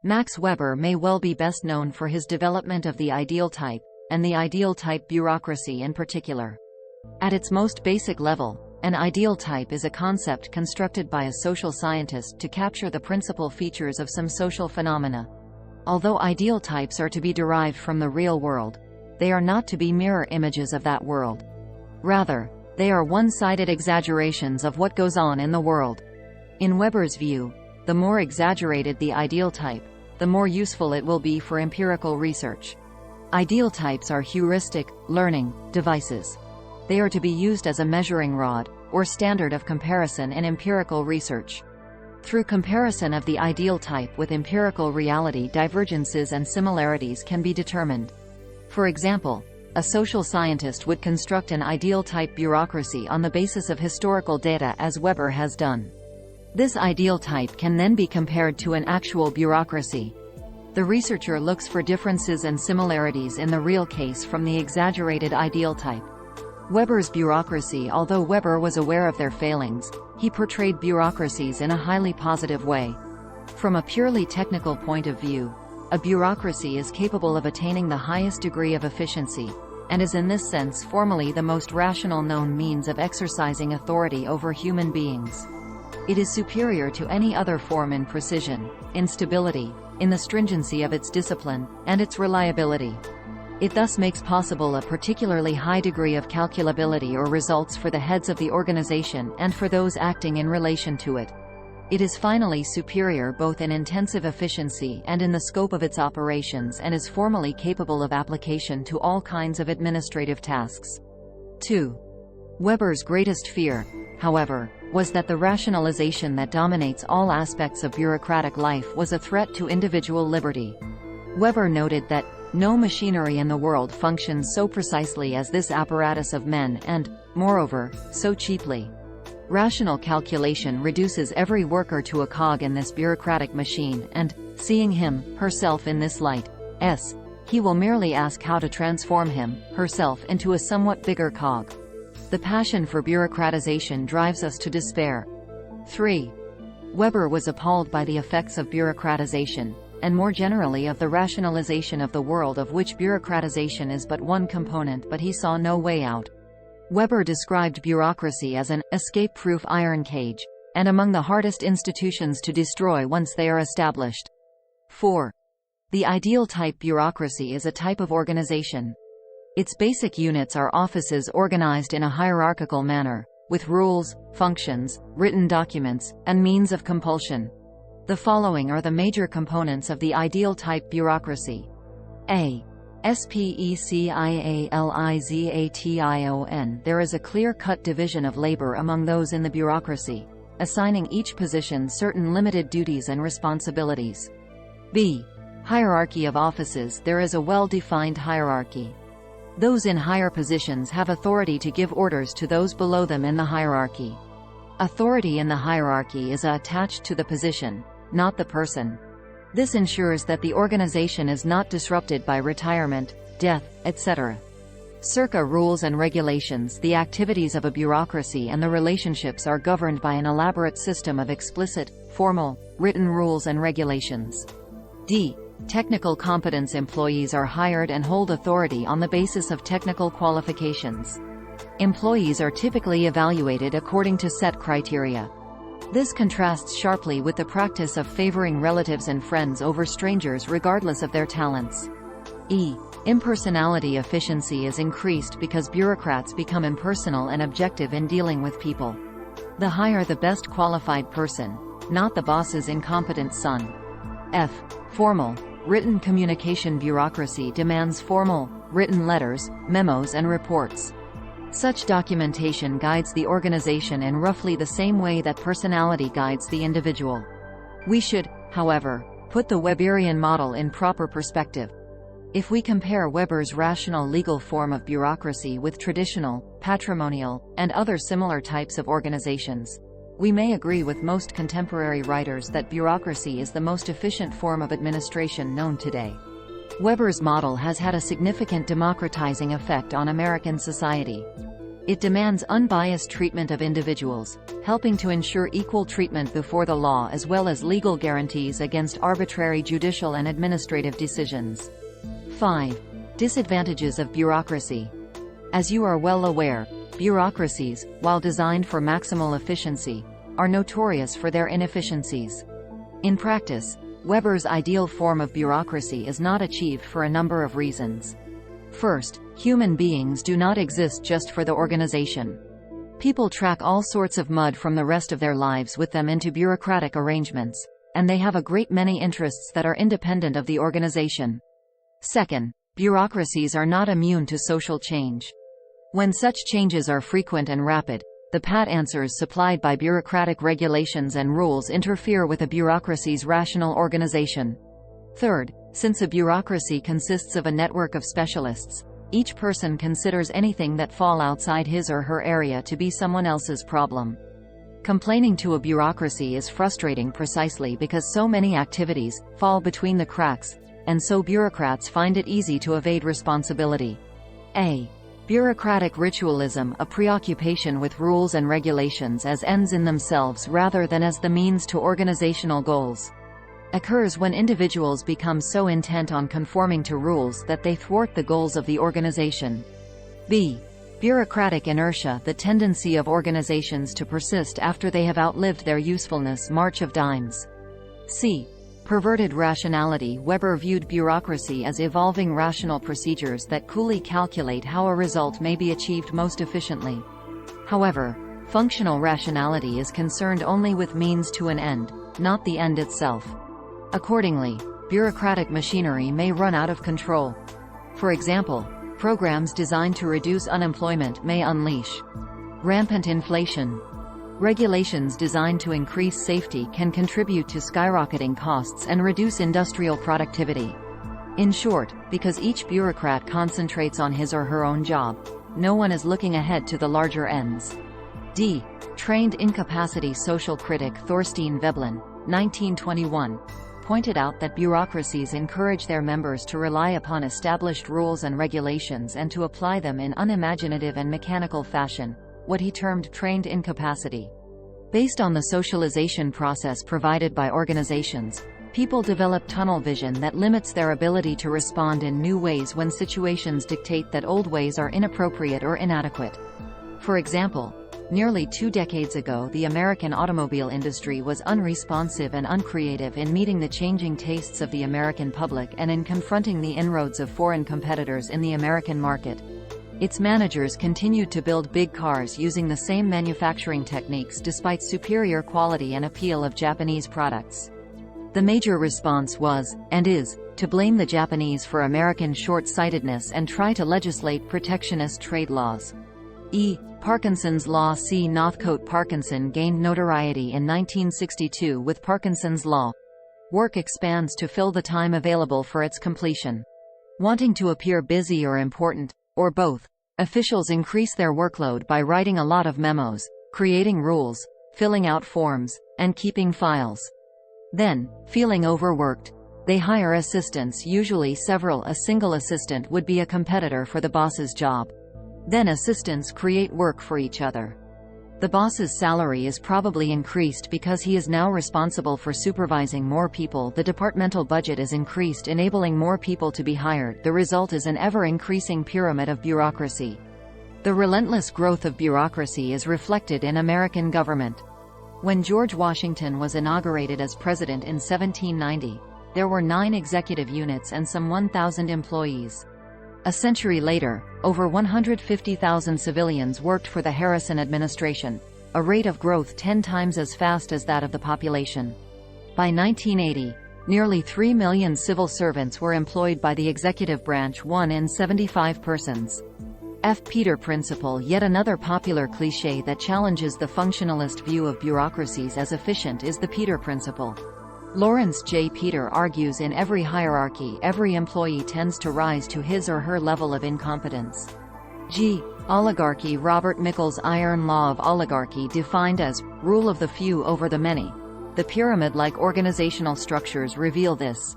Max Weber may well be best known for his development of the ideal type, and the ideal type bureaucracy in particular. At its most basic level, an ideal type is a concept constructed by a social scientist to capture the principal features of some social phenomena. Although ideal types are to be derived from the real world, they are not to be mirror images of that world. Rather, they are one-sided exaggerations of what goes on in the world. In Weber's view, the more exaggerated the ideal type, the more useful it will be for empirical research. Ideal types are heuristic, learning, devices. They are to be used as a measuring rod, or standard of comparison in empirical research. Through comparison of the ideal type with empirical reality, divergences and similarities can be determined. For example, a social scientist would construct an ideal type bureaucracy on the basis of historical data, as Weber has done. This ideal type can then be compared to an actual bureaucracy. The researcher looks for differences and similarities in the real case from the exaggerated ideal type. Weber's bureaucracy. Although Weber was aware of their failings, he portrayed bureaucracies in a highly positive way. From a purely technical point of view, a bureaucracy is capable of attaining the highest degree of efficiency, and is in this sense formally the most rational known means of exercising authority over human beings. It is superior to any other form in precision, in stability, in the stringency of its discipline, and its reliability. It thus makes possible a particularly high degree of calculability or results for the heads of the organization and for those acting in relation to it. It is finally superior both in intensive efficiency and in the scope of its operations, and is formally capable of application to all kinds of administrative tasks. 2. Weber's greatest fear, however, was that the rationalization that dominates all aspects of bureaucratic life was a threat to individual liberty. Weber noted that no machinery in the world functions so precisely as this apparatus of men and, moreover, so cheaply. Rational calculation reduces every worker to a cog in this bureaucratic machine, and, seeing him, herself in this light, he will merely ask how to transform him, herself into a somewhat bigger cog. The passion for bureaucratization drives us to despair. 3. Weber was appalled by the effects of bureaucratization, and more generally of the rationalization of the world, of which bureaucratization is but one component, but he saw no way out. Weber described bureaucracy as an escape-proof iron cage, and among the hardest institutions to destroy once they are established. 4. The ideal type bureaucracy is a type of organization. Its basic units are offices organized in a hierarchical manner, with rules, functions, written documents, and means of compulsion. The following are the major components of the ideal type bureaucracy. A. Specialization. There is a clear-cut division of labor among those in the bureaucracy, assigning each position certain limited duties and responsibilities. B. Hierarchy of offices. There is a well-defined hierarchy. Those in higher positions have authority to give orders to those below them in the hierarchy. Authority in the hierarchy is attached to the position, not the person. This ensures that the organization is not disrupted by retirement, death, etc. Circa rules and regulations. The activities of a bureaucracy and the relationships are governed by an elaborate system of explicit, formal, written rules and regulations. D. Technical competence. Employees are hired and hold authority on the basis of technical qualifications. Employees are typically evaluated according to set criteria. This contrasts sharply with the practice of favoring relatives and friends over strangers regardless of their talents. E. Impersonality. Efficiency is increased because bureaucrats become impersonal and objective in dealing with people. The higher the best qualified person, not the boss's incompetent son. F. Formal, written communication. Bureaucracy demands formal, written letters, memos and reports. Such documentation guides the organization in roughly the same way that personality guides the individual. We should, however, put the Weberian model in proper perspective. If we compare Weber's rational legal form of bureaucracy with traditional, patrimonial, and other similar types of organizations, we may agree with most contemporary writers that bureaucracy is the most efficient form of administration known today. Weber's model has had a significant democratizing effect on American society. It demands unbiased treatment of individuals, helping to ensure equal treatment before the law as well as legal guarantees against arbitrary judicial and administrative decisions. 5. Disadvantages of bureaucracy. As you are well aware, bureaucracies, while designed for maximal efficiency, are notorious for their inefficiencies. In practice, Weber's ideal form of bureaucracy is not achieved for a number of reasons. First, human beings do not exist just for the organization. People track all sorts of mud from the rest of their lives with them into bureaucratic arrangements, and they have a great many interests that are independent of the organization. Second, bureaucracies are not immune to social change. When such changes are frequent and rapid, the pat answers supplied by bureaucratic regulations and rules interfere with a bureaucracy's rational organization. Third, since a bureaucracy consists of a network of specialists, each person considers anything that fall outside his or her area to be someone else's problem. Complaining to a bureaucracy is frustrating precisely because so many activities fall between the cracks, and so bureaucrats find it easy to evade responsibility. A. Bureaucratic ritualism, a preoccupation with rules and regulations as ends in themselves rather than as the means to organizational goals, occurs when individuals become so intent on conforming to rules that they thwart the goals of the organization. B. Bureaucratic inertia, the tendency of organizations to persist after they have outlived their usefulness. March of dimes. C. Perverted rationality. Weber viewed bureaucracy as evolving rational procedures that coolly calculate how a result may be achieved most efficiently. However, functional rationality is concerned only with means to an end, not the end itself. Accordingly, bureaucratic machinery may run out of control. For example, programs designed to reduce unemployment may unleash rampant inflation. Regulations designed to increase safety can contribute to skyrocketing costs and reduce industrial productivity. In short, because each bureaucrat concentrates on his or her own job, no one is looking ahead to the larger ends. D. Trained incapacity. Social critic Thorstein Veblen, 1921, pointed out that bureaucracies encourage their members to rely upon established rules and regulations and to apply them in unimaginative and mechanical fashion, what he termed trained incapacity. Based on the socialization process provided by organizations, people develop tunnel vision that limits their ability to respond in new ways when situations dictate that old ways are inappropriate or inadequate. For example, nearly 2 decades ago the American automobile industry was unresponsive and uncreative in meeting the changing tastes of the American public and in confronting the inroads of foreign competitors in the American market. Its managers continued to build big cars using the same manufacturing techniques despite superior quality and appeal of Japanese products. The major response was, and is, to blame the Japanese for American short-sightedness and try to legislate protectionist trade laws. E. Parkinson's Law. C. Northcote. Parkinson gained notoriety in 1962 with Parkinson's Law. Work expands to fill the time available for its completion. Wanting to appear busy or important, or both, officials increase their workload by writing a lot of memos, creating rules, filling out forms, and keeping files. Then, feeling overworked, they hire assistants, usually several. A single assistant would be a competitor for the boss's job. Then assistants create work for each other. The boss's salary is probably increased because he is now responsible for supervising more people. The departmental budget is increased, enabling more people to be hired. The result is an ever-increasing pyramid of bureaucracy. The relentless growth of bureaucracy is reflected in American government. When George Washington was inaugurated as president in 1790, there were 9 executive units and some 1,000 employees. A century later, over 150,000 civilians worked for the Harrison administration, a rate of growth 10 times as fast as that of the population. By 1980, nearly 3 million civil servants were employed by the executive branch, 1 in 75 persons. F. Peter Principle. Yet another popular cliché that challenges the functionalist view of bureaucracies as efficient is the Peter Principle. Lawrence J. Peter argues in every hierarchy every employee tends to rise to his or her level of incompetence. G. Oligarchy. Robert Mickle's Iron Law of Oligarchy, defined as rule of the few over the many. The pyramid-like organizational structures reveal this.